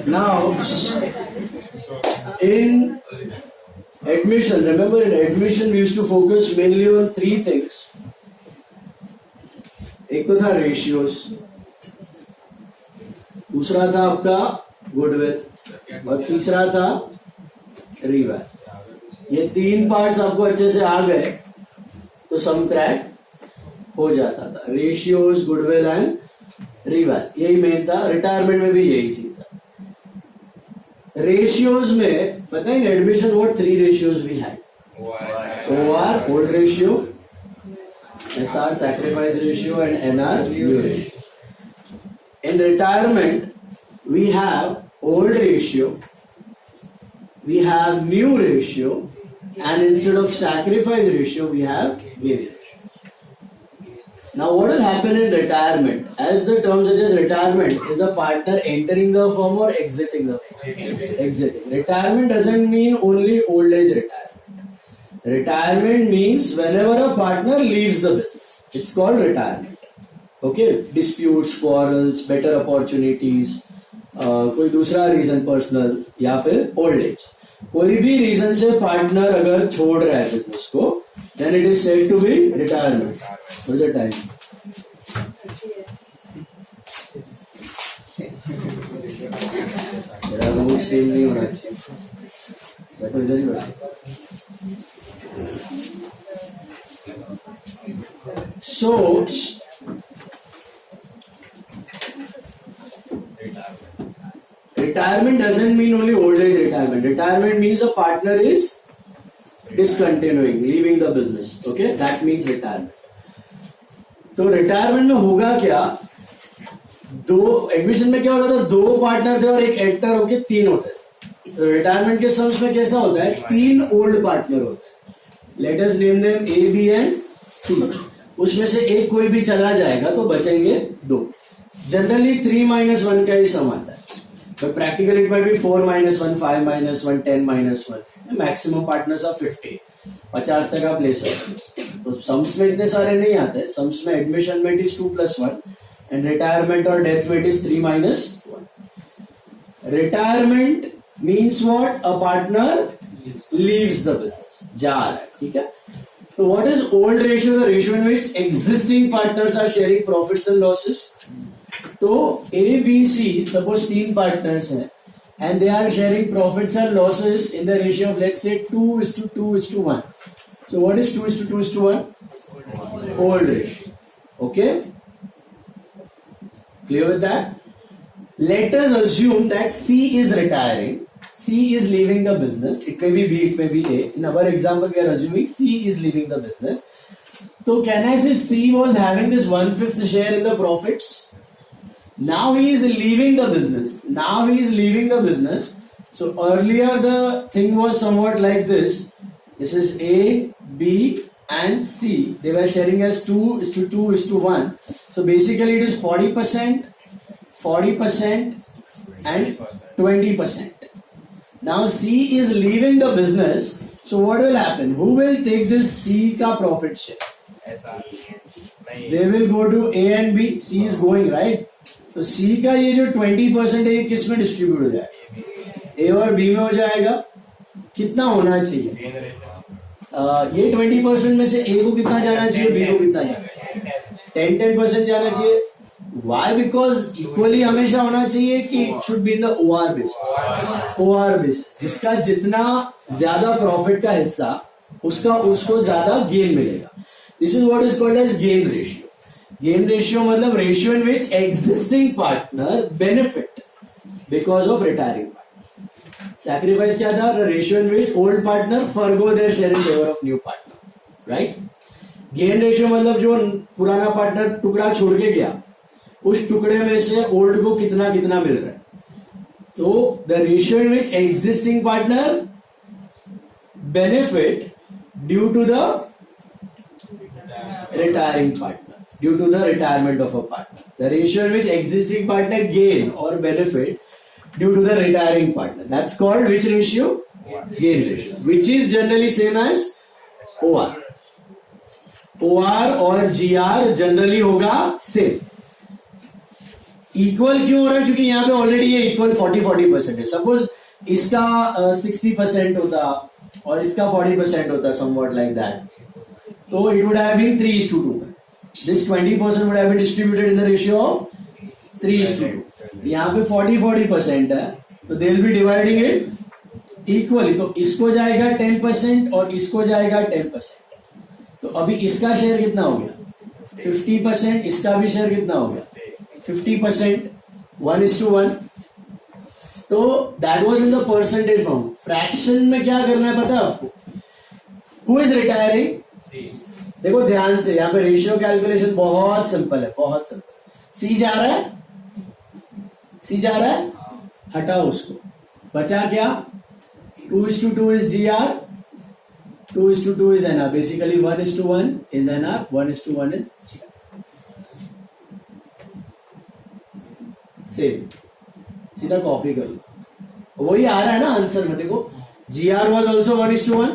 Now, in admission, remember in admission we used to focus mainly on three things. एक तो था ratios, दूसरा था आपका गुडविल और तीसरा था रिवैल. ये तीन पार्ट्स आपको अच्छे से आ गए तो सम क्रैक हो जाता था. रेशियोज, गुडविल एंड रिवैल, यही मेन था. रिटायरमेंट में भी यही चीज है. रेशियोज में पता है admission what three ratios we had. OR old ratio, SR sacrifice ratio and NR new ratio. In retirement we have old ratio, we have new ratio, and instead of sacrifice ratio we have gain ratio. Now what will happen in retirement? As the term suggests, retirement is the partner entering the firm or exiting the firm. Exiting. Retirement doesn't mean only old age retirement. Retirement means whenever a partner leaves the business, it's called retirement. Okay, disputes, quarrels, better opportunities, कोई दूसरा reason personal या फिर old age, कोई भी reason से partner अगर छोड़ रहा है बिजनेस को, then it is said to be retirement. What's the time? मेरा रूल सेम नहीं होना चाहिए. मैं तो इधर ही बैठा. So, retirement doesn't mean only old age retirement. Retirement means a partner is discontinuing, leaving the business. Okay, that means retirement. तो retirement में होगा क्या? दो एडमिशन में क्या होता था? दो पार्टनर थे और एक एक्टर होके तीन होते हैं. तो रिटायरमेंट के सम्स में कैसा होता है? तीन ओल्ड पार्टनर होते हैं. Let us name them A, B and C. उसमें से एक कोई भी चला जाएगा तो बचेंगे दो. जनरली 3-1 का ही सम आता है, but practically it might be 4-1, 5-1, 10-1. Maximum partners are 50. 50 तक आप ले सकते. तो सम्स में इतने सारे नहीं आते. सम्स में एडमिशन में इट इज 2+1 एंड रिटायरमेंट और डेथ में it is 3-1. Retirement means what? A partner leaves the business, जा रहा है. ठीक है. So what is old ratio? The ratio in which existing partners are sharing profits and losses. तो A, B, C suppose तीन partners हैं and they are sharing profits and losses in the ratio of let's say 2:2:1. So what is 2:2:1? Old ratio. Okay? Clear with that? Let us assume that C is retiring. C is leaving the business. It may be B, it may be A. In our example, we are assuming C is leaving the business. So can I say C was having this 1/5 share in the profits? Now he is leaving the business. So earlier the thing was somewhat like this. This is A, B and C. They were sharing as 2:2:1. So basically it is 40%, 40% and 20%. Now C is leaving the business, so what will happen? Who will take this C का profit share? They will go to A and B. C is going, right? तो C का ये जो 20% है ये किस में distribute हो जाएगा? A और B में हो जाएगा. कितना होना चाहिए? ये 20% में से A को कितना जाना चाहिए, B को कितना जाना चाहिए? 10% जाना चाहिए. Why? Because equally हमेशा होना चाहिए कि it should be in the OR basis. OR basis. जिसका जितना ज्यादा प्रॉफिट का हिस्सा उसको ज्यादा गेन मिलेगा. This is what is called as gain ratio. Gain ratio मतलब ratio in which existing partner benefit because of retiring partner. Sacrifice क्या था? The ratio in which old partner forgo their share in favor of new partner. Right? Gain ratio मतलब जो पुराना partner टुकड़ा छोड़ के गया उस टुकड़े में से ओल्ड को कितना कितना मिल रहा है. तो the ratio in which existing partner benefit due to the retiring partner, due to the retirement of a partner. The ratio in which existing partner gain और benefit due to the retiring partner, that's called which ratio? Gain ratio, which is generally same as OR. OR और GR generally होगा same. Equal क्यों हो रहा है? क्योंकि यहाँ पे ऑलरेडी ये इक्वल 40-40% है. सपोज इसका 60% होता और इसका 40% होता, somewhat like that. तो it would have been 3:2. This 20% would have been distributed in the ratio of 3:2. यहाँ पे 40-40% है, तो they will be dividing it equally. तो इसको जाएगा 10% और इसको जाएगा 10%. तो अभी इसका शेयर कितना हो गया? 50%. इसका भी शेयर कितना हो गया? 50%. 1:1. तो that was in the percentage form. Fraction में क्या करना है पता है आपको? Who is retiring? देखो ध्यान से, यहाँ पे रेशियो कैलकुलेशन बहुत सिंपल है, बहुत सिंपल. सी जा रहा है, सी जा रहा है, हटाओ उसको. बचा क्या? 2:2 is GR, 2:2 is NR. Basically 1:1 is NR, 1:1 is GR. Same, सीधा कॉपी कर लो. वही आ रहा है ना आंसर में. देखो GR was also 1:1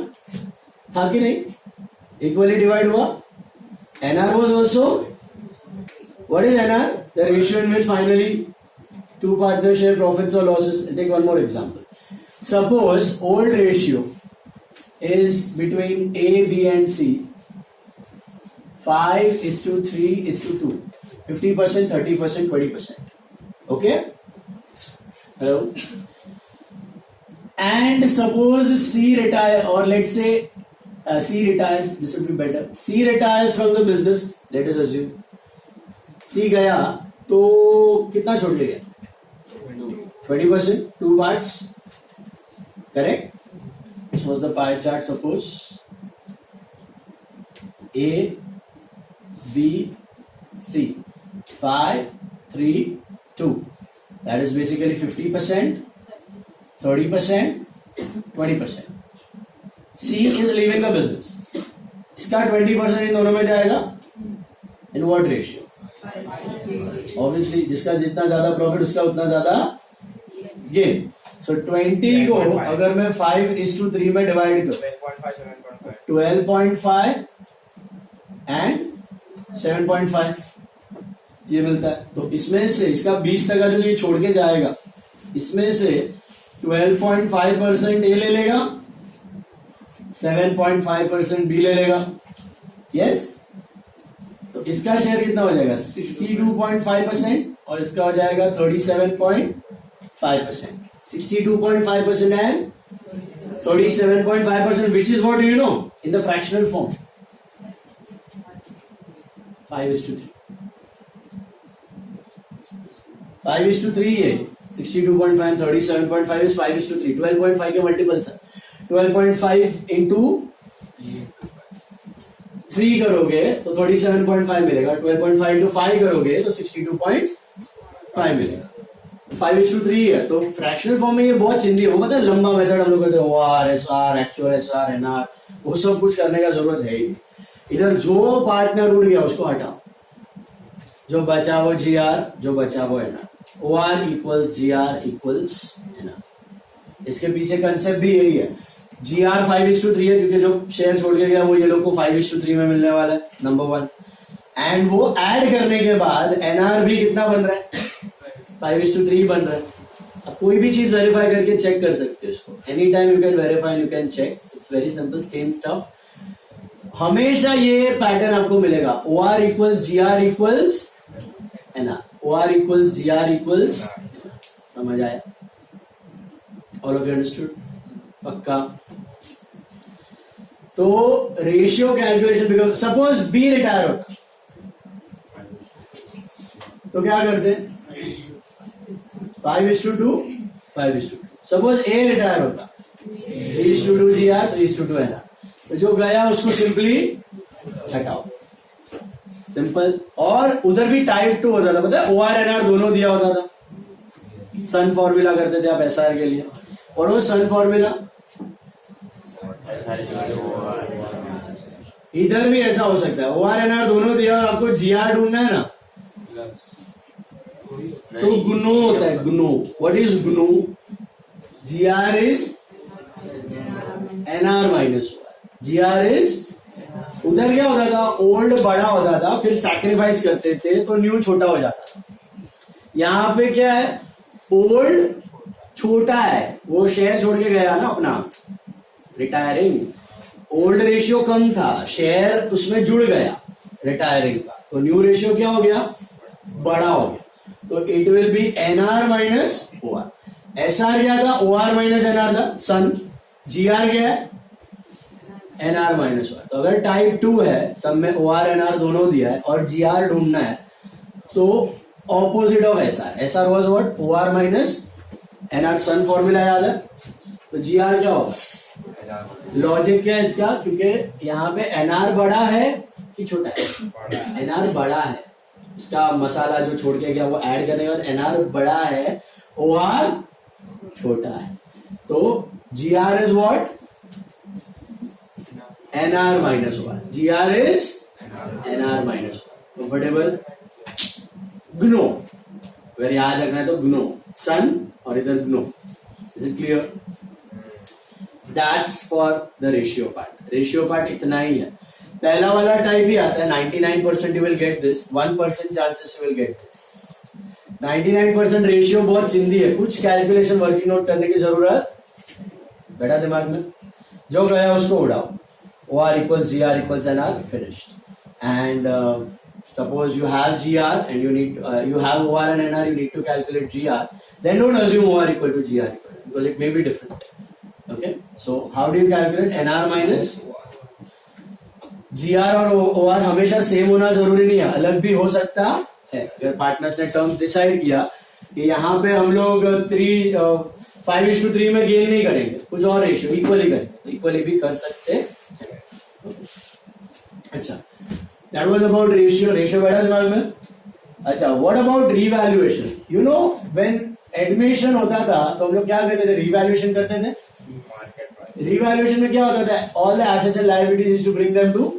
था कि नहीं? इक्वली डिवाइड हुआ. NR was also, what is NR? The ratio in which finally two partners share profits or losses. I'll take one more example. Suppose old ratio is between A, B and C 5:3:2. 50%, 30%, 20%. Okay? Hello? And suppose C retire, or let's say C retires, this would be better. C retires from the business, let us assume. C गया तो कितना छोड़ के गया? 20%, 2 parts. Correct? This was the pie chart. Suppose A, B, C. 5, 3, 2. That is basically 50%, 30%, 20%. C is leaving the business. इसका 20% इन दोनों में जाएगा. In what ratio? Obviously, जिसका जितना ज्यादा प्रॉफिट उसका उतना ज्यादा गेन. So 20 को अगर मैं 5:3 में डिवाइड करूं, 12.5 and 7.5 ये मिलता है. तो इसमें से इसका 20% जो ये छोड़ के जाएगा, इसमें से 12.5% ए ले लेगा, 7.5% बी ले लेगा. यस? तो इसका शेयर कितना हो जाएगा? 62.5% और इसका हो जाएगा 37.5%. 62.5% and 37.5%, which is what you know in the fractional form. 5:3. 5:3 है. 62.5 and 37.5 is 5:3. 12.5 के मल्टीपल्स है. 12.5 into 3 करोगे तो 37.5 मिलेगा. 12.5 into 5 करोगे तो 62.5 मिलेगा. 5:3 है. तो फ्रैक्शनल फॉर्म में ये बहुत चिंदी हो, पता है लंबा मेथड हम लोग कहते हैं OR, SR, actual SR, NR, वो सब कुछ करने का जरूरत है ही. इधर जो पार्टनर उड़ गया उसको हटाओ, जो बचा वो GR, जो बचा वो NR. OR equals GR equals NR. इसके पीछे कंसेप्ट भी यही है. GR 5:3 है क्योंकि जो शेयर छोड़ के गया वो ये लोग को 5:3 में मिलने वाला है, नंबर 1. एंड वो ऐड करने के बाद NR भी कितना बन रहा है? 5:3 बन रहा है. अब कोई भी चीज वेरीफाई करके चेक कर सकते हो इसको. Any time you can verify, you can check. It's very simple, same stuff. हमेशा ये पैटर्न आपको मिलेगा. OR equals GR equals NR. OR equals GR equals. समझ आया? All of you understood? पक्का? तो ratio calculation because suppose B retire होता तो क्या करते? 5:2, 5:2. सपोज A रिटायर होता, 3:2 GR, 3:2 NR. तो जो गया उसको सिंपली हटाओ. सिंपल. और उधर भी टाइप 2 होता था, पता है? OR NR दोनों दिया होता था. सन फॉर्मूला करते थे आप SR के लिए, और वो सन फॉर्मूला इधर भी ऐसा हो सकता है. OR NR दोनों दिया और आपको GR ढूंढना है ना, तो गुनो होता है. गुनो. व्हाट इज गुनो? GR is NR minus OR. GR is, उधर क्या होता था? ओल्ड बड़ा होता था, फिर सैक्रिफाइस करते थे तो न्यू छोटा हो जाता था. यहाँ पे क्या है, ओल्ड छोटा है, वो शेयर छोड़ के गया ना अपना, रिटायरिंग। ओल्ड रेशियो कम था, शेयर उसमें जुड़ गया रिटायरिंग का, तो न्यू रेशियो क्या हो गया, बड़ा हो गया। तो it will be NR minus OR. SR क्या था, ओआर माइनस एनआर था, सन। जीआर क्या है, एनआर माइनस ओआर। तो अगर टाइप 2 है, सब में ओआर एनआर दोनों दिया है और जीआर ढूंढना है, तो opposite of SR. SR was what, OR minus NR. सन फॉर्मूला याद है, तो जीआर क्या होगा, लॉजिक क्या है इसका, क्योंकि यहाँ पे एनआर बड़ा है कि छोटा है, एनआर बड़ा है, उसका मसाला जो छोड़ के गया वो ऐड करने के बाद एनआर बड़ा है, ओआर छोटा है, तो GR is what, NR minus OR. GR is NR minus OR. Comfortable, ग्नो, अगर याद रखना है तो ग्नो, सन और इधर ग्नो। Is it clear? That's for the ratio part. Ratio part इतना ही है। पहला वाला टाइप ही आता है, 99% you will get this, 1% chances you will get this. 99% ratio बहुत चिंदी है, कुछ कैलकुलेशन वर्किंग आउट करने की जरूरत बैठा दिमाग में, जो गया उसको उड़ाओ। OR equals GR equals NR, finished. And suppose you have GR and you have OR and NR, you need to calculate GR. Then don't assume OR equal to GR equal to, because it may be different. Okay, so how do you calculate NR minus GR? और OR हमेशा same होना जरूरी नहीं है, अलग भी हो सकता है। अगर पार्टनर्स ने टर्म डिसाइड किया कि यहाँ पे हम लोग 5:3 में गेन नहीं करेंगे, कुछ और रेशियो इक्वली करेंगे, तो इक्वली भी कर सकते हैं। अच्छा, that was about ratio. Ratio बैठा दिमाग में? अच्छा, what about revaluation? You know, when admission होता था तो हम लोग क्या करते थे, रीवैल्यूएशन करते थे। रीवैल्यूएशन में क्या होता था, all the assets and liabilities is to bring them to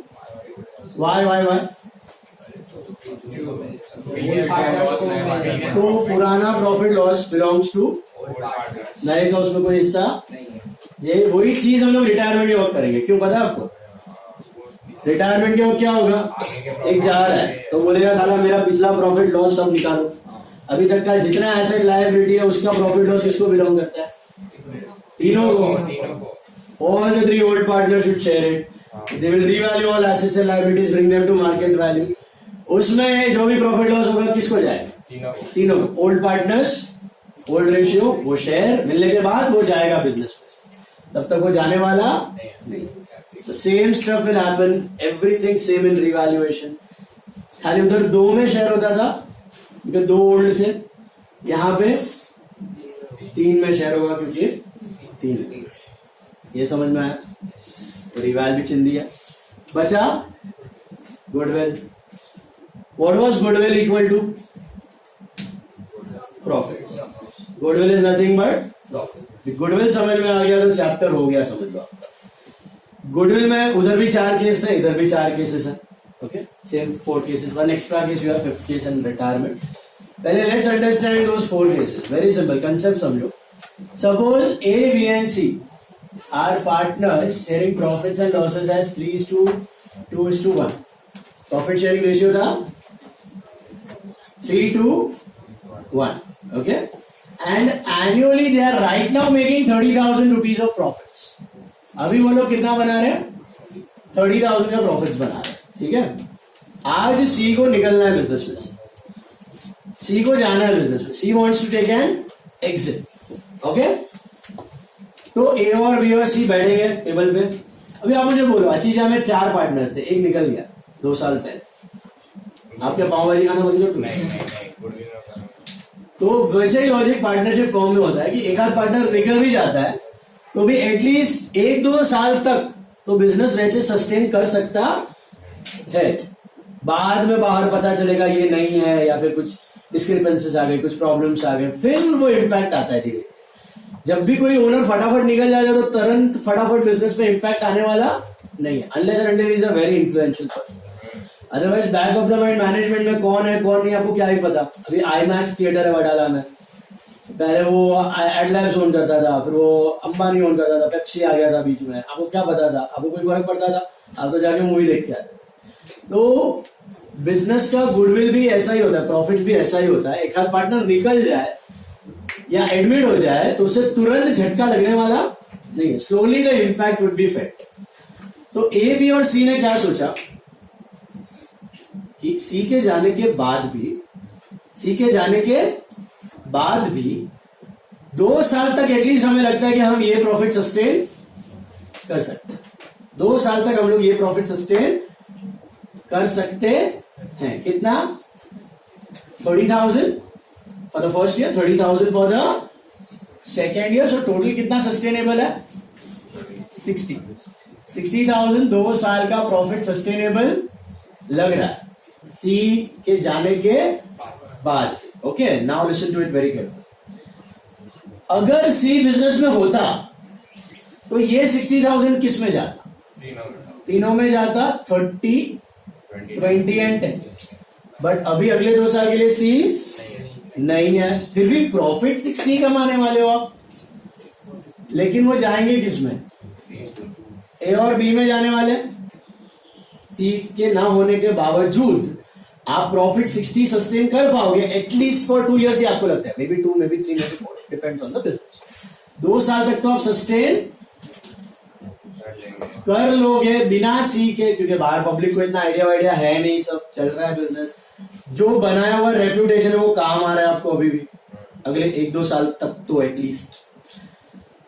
Y. तो पुराना प्रॉफिट लॉस बिलोंग्स टू नए का, उसमें कोई हिस्सा। ये वही चीज हम लोग रिटायरमेंट के वक्त करेंगे। क्यों पता है आपको? रिटायरमेंट के वक्त क्या होगा, एक जा रहा है तो बोलेगा साला मेरा पिछला प्रॉफिट लॉस सब निकालो, अभी तक का जितना एसेट लायबिलिटी है उसका प्रॉफिट लॉस किसको बिलोंग करता है, तीनों को। All the 3 old partners should share it. They will revalue all assets and liabilities, bring them to market value. उसमें जो भी प्रॉफिट लॉस होगा किसको जाएगा, तीनों। ओल्ड पार्टनर्स, ओल्ड रेशियो, वो शेयर मिलने के बाद वो जाएगा बिजनेस में, तब तक वो जाने वाला नहीं। The same stuff will happen, everything same in revaluation. खाली उधर 2 में शेयर होता था क्योंकि 2 ओल्ड थे, यहाँ पे 3 में शेयर होगा क्योंकि 3। ये समझ में आया? रिवैल भी चिंदी है। बचा goodwill. What was goodwill equal to? Profit. Goodwill is nothing but profit. Goodwill समझ में आ गया तो चैप्टर हो गया, समझ लो आपका। गुडविल में उधर भी 4 केस थे, इधर भी 4 केसेस हैं। Okay, same 4 cases, 1 extra case, you have 5th case in retirement. पहले let's understand those 4 cases. Very simple concept समझो। Suppose A, B and C are partners sharing profits and losses as 3:2:1। Profit sharing ratio था 3:1। Okay, and annually they are right now making 30,000 rupees of profits. अभी वो लोग कितना बना रहे हैं, 30,000 का प्रॉफिट्स बना रहे हैं। ठीक है, आज सी को निकलना है बिजनेस में, सी को जाना है बिजनेस में, C wants to take an exit. Okay, तो ए और बी और सी बैठेंगे टेबल पे। अभी आप मुझे बोलो, अचीजा में 4 पार्टनर्स थे, एक निकल गया 2 साल पहले, आपके पाव भाजी खाना बंद कर। तो वैसे ही लॉजिक पार्टनरशिप फॉर्म में होता है कि एक आध पार्टनर निकल भी जाता है तो भी एटलीस्ट 1-2 साल तक तो बिजनेस वैसे सस्टेन कर सकता है। बाद में बाहर पता चलेगा ये नहीं है, या फिर कुछ डिस्क्रिपेंसीज आ गई, कुछ प्रॉब्लम्स आ गए, फिर वो इम्पैक्ट आता है धीरे। जब भी कोई ओनर फटाफट निकल जाएगा तो तुरंत फटाफट बिजनेस में इम्पैक्ट आने वाला नहीं है, unless and until is a very influential person. Otherwise back of the mind management में कौन है कौन नहीं आपको क्या ही पता। अभी आईमैक्स थिएटर है वडाला में, पहले वो एडलैब्स ओन करता था, फिर वो अंबानी ओन करता था, पेप्सी आ गया था बीच में, आपको क्या पता था, आपको कोई फर्क पड़ता था? आप तो जाके मूवी देख के आते। तो बिजनेस का गुडविल भी ऐसा ही होता है, प्रॉफिट भी ऐसा ही होता है। एक आध पार्टनर निकल जाए या एडमिट हो जाए तो उसे तुरंत झटका लगने वाला नहीं, slowly the impact would be felt. तो ए, बी और सी ने क्या सोचा कि सी के जाने के बाद भी 2 साल तक एटलीस्ट हमें लगता है कि हम ये प्रॉफिट सस्टेन कर सकते हैं। 2 साल तक हम लोग ये प्रॉफिट सस्टेन कर सकते हैं। कितना? 30,000 for the first year, 30,000 for the second year. So total कितना सस्टेनेबल है? 60,000 2 साल का प्रॉफिट सस्टेनेबल लग रहा है सी के जाने के बाद। Okay, now listen to it very careful. अगर सी बिजनेस में होता तो ये 60,000 किस में जाता? तीनों में जाता, 30, 20 एंड 10। बट अभी अगले 2 साल के लिए सी नहीं है, फिर भी प्रॉफिट 60 कमाने वाले हो आप। लेकिन वो जाएंगे किस में? ए और बी में जाने वाले। सी के ना होने के बावजूद आप प्रॉफिट 60 सस्टेन कर पाओगे एटलीस्ट फॉर 2 years ही आपको लगता है, may be 2, may be 3, may be 4, depends on the business. 2 साल तक तो आप सस्टेन कर लोगे बिना सी के, क्योंकि बाहर पब्लिक को इतना आइडिया है नहीं, सब चल रहा है बिजनेस। जो बनाया हुआ रेप्यूटेशन है वो काम आ रहा है आपको अभी भी अगले 1-2 साल तक तो एटलीस्ट।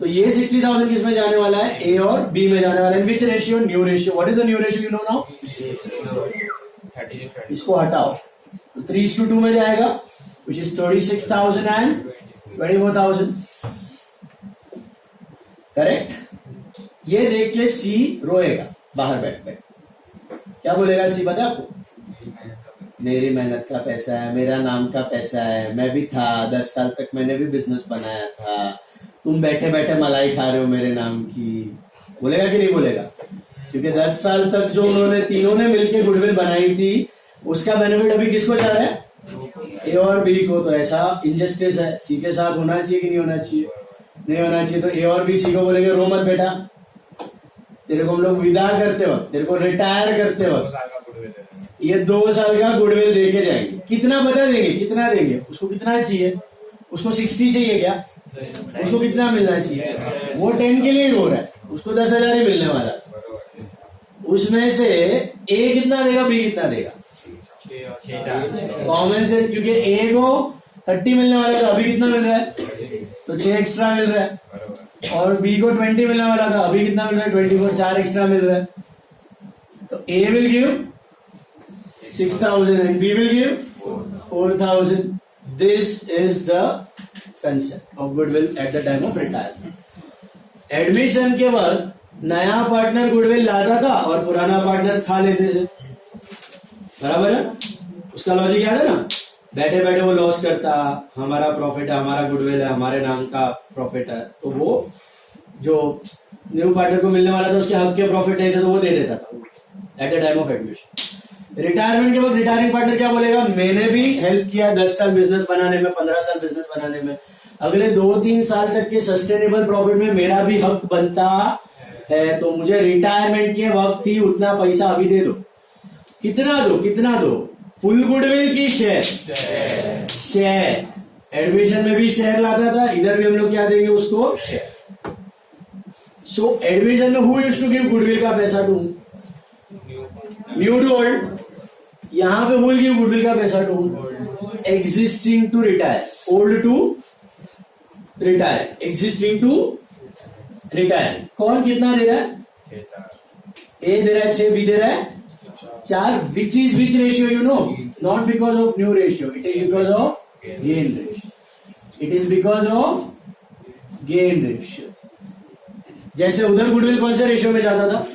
तो ये 60,000 किस में जाने वाला है? ए और बी में जाने वाला है। विच ratio? New ratio. What is the new ratio? You know now. इसको हटाओ तो 3:2 में जाएगा, विच इज 36,000 एंड 24,000। करेक्ट। ये देख के सी रोएगा बाहर बैठ बैठ। क्या बोलेगा सी पता है आपको? मेरी मेहनत का पैसा है, मेरा नाम का पैसा है, मैं भी था 10 साल तक, मैंने भी बिजनेस बनाया था, तुम बैठे बैठे मलाई खा रहे हो मेरे नाम की। बोलेगा कि नहीं बोलेगा? क्योंकि 10 साल तक जो उन्होंने तीनों ने मिलकर गुडविल बनाई थी उसका बेनिफिट अभी किसको जा रहा है? ए और बी को। तो ऐसा इनजस्टिस है, सी के साथ होना चाहिए कि नहीं होना चाहिए? नहीं होना चाहिए। तो ए और बी सी को बोलेंगे रो मत बेटा, तेरे को हम लोग विदा करते वक्त, तेरे को रिटायर करते वक्त ये 2 साल का गुडविल देके जाएंगे। कितना बता देंगे? कितना देंगे? उसको कितना चाहिए? उसको 60 चाहिए क्या? उसको कितना मिलना चाहिए? वो 10 के लिए रो रहा है, उसको 10,000 ही मिलने वाला। उसमें से ए कितना देगा, बी कितना देगा? कॉमन सेंस, क्योंकि ए को 30 मिलने वाला था, अभी कितना मिल रहा है? तो 6 एक्स्ट्रा मिल रहा है। और बी को 20 मिलने वाला था, अभी कितना मिल रहा है? 24, 4 एक्स्ट्रा मिल रहा है। तो ए will give 6,000 and B will give 4,000. This is the concept of goodwill at the time of retirement. Admission के वक्त नया पार्टनर गुडविल लाता था और पुराना पार्टनर खा लेते थे, बराबर है? उसका लॉजिक याद है ना? बैठे बैठे वो लॉस करता, हमारा प्रॉफिट है, हमारा गुडविल है, हमारे नाम का प्रॉफिट है, तो वो जो न्यू पार्टनर को मिलने वाला था उसके हक के प्रॉफिट नहीं थे तो वो दे देता था at the time of admission. Retirement के वक्त रिटायरिंग पार्टनर क्या बोलेगा? मैंने भी हेल्प किया 10 साल बिजनेस बनाने में, 15 साल बिजनेस बनाने में, अगले 2-3 साल तक के सस्टेनेबल प्रॉफिट में मेरा भी हक बनता है, तो मुझे रिटायरमेंट के वक्त ही उतना पैसा अभी दे दो। कितना दो? कितना दो? फुल गुडविल की शेयर। एडमिशन में भी शेयर लाता था, इधर भी हम लोग क्या देंगे उसको? शेयर। सो एडमिशन में who used to give goodwill का पैसा टू? New to old. यहां पे भूल गए गुडविल का पैसा to existing to retire, old to retire, existing to retire. कौन कितना दे रहा है? ए दे रहा है 6, बी दे रहा है 4। Which is which ratio? You know, not because of new ratio, it is because of gain ratio. It is because of gain ratio. जैसे उधर गुडविल कौन से रेशियो में जाता था?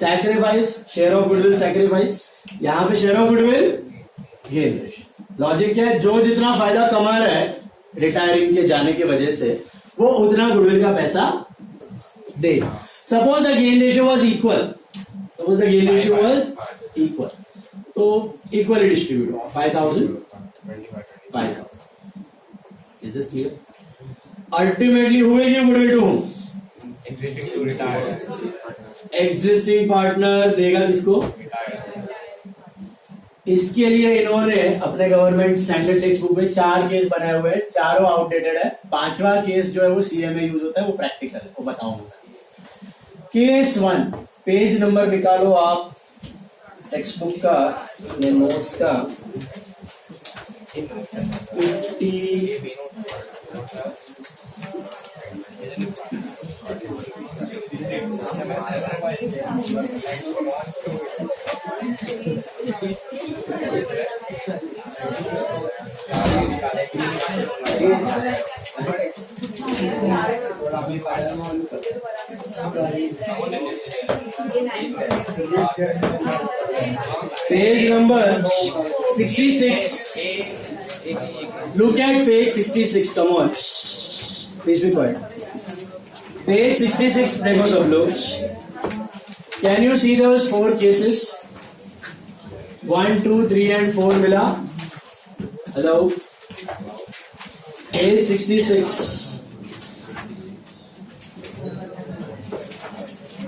Sacrifice, share of goodwill sacrifice. यहां पे share of goodwill gain ratio. Logic क्या है? जो जितना फायदा कमा रहा है रिटायरिंग के जाने की वजह से वो उतना गुडविल का पैसा दे। Suppose the gain ratio was equal, suppose the gain ratio was equal, तो equally distribute 5,000 5,000। Is this clear? Ultimately who will give goodwill to whom? Existing partner देगा किसको? इसके लिए इन्होंने अपने गवर्नमेंट स्टैंडर्ड टेक्स्ट बुक में 4 केस बनाए हुए हैं, चारों आउटडेटेड है। 5वां केस जो है वो सीए में यूज होता है, वो प्रैक्टिकल है, वो बताऊंगा। केस 1, पेज नंबर निकालो आप टेक्स्ट बुक का या नोट्स का 50। Page number 66. Look at page 66. Come on. Please be quiet. Page 66 देखो सब लोग. Can you see those 4 cases? 1, 2, 3 and 4 मिला. Hello. Page 66.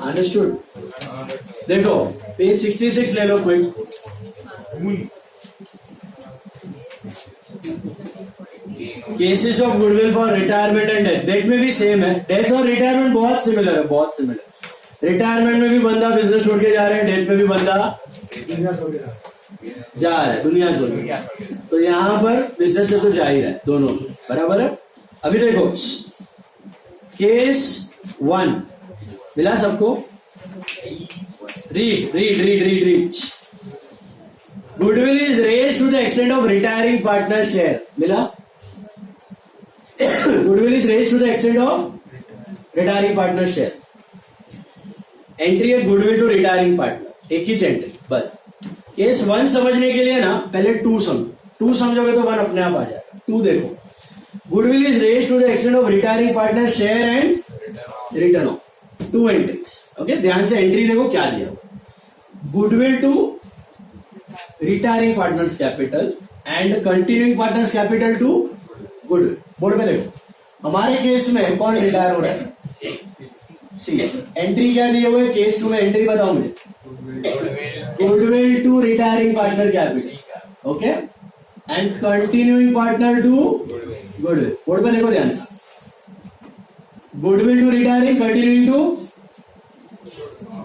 Understood? देखो पेज 66 ले लो quick. Cases of goodwill for retirement and death. Death में भी सेम है. डेथ और रिटायरमेंट बहुत सिमिलर है, बहुत सिमिलर. रिटायरमेंट में भी बंदा बिजनेस छोड़ के जा रहा है, डेथ में भी बंदा जा रहा है दुनिया छोड़ के. तो यहां पर बिजनेस से तो जा ही रहा है, दोनों बराबर है. अभी देखो केस 1 मिला सबको. Read. Goodwill is raised to the extent of retiring partner share. मिला. Goodwill is raised to the extent of retiring partner share. Entry है गुडविल टू रिटायरिंग पार्टनर, एक ही एंट्री बस. केस 1 समझने के लिए ना पहले 2 समझो. 2 समझोगे तो 1 अपने आप आ जाएगा. 2 देखो. Goodwill is raised to the extent of retiring partner share and return of 2 entries. Okay, ध्यान से एंट्री देखो क्या दिया. Goodwill to retiring partners capital and continuing partners capital to goodwill. Board में देखो हमारे केस में कौन रिटायर हो रहा है? सी. एंट्री क्या दी हुई है केस 2 में? एंट्री बताओ मुझे. Goodwill to retiring partner capital. Okay, and continuing partner to goodwill. Board पे देखो ध्यान से. Goodwill to retiring, continuing to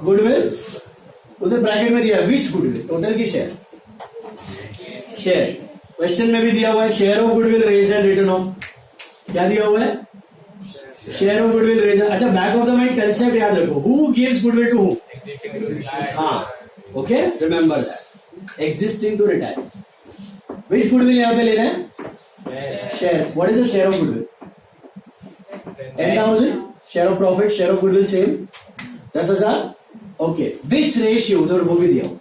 goodwill. उधर ब्रैकेट में दिया विच गुडविल, टोटल की शेयर. क्वेश्चन में भी दिया हुआ है share of goodwill raised and return of. क्या दिया हुआ है? Share of goodwill raised. अच्छा, back of the mind concept याद रखो. Who gives goodwill to whom? हाँ, okay, remember that. Existing to retire. Which goodwill यहां पे ले रहे हैं? Share. What is the share of goodwill? 10,000. Share of profit, share of goodwill same 10,000. Okay, which ratio, उधर वो भी दिया हुआ.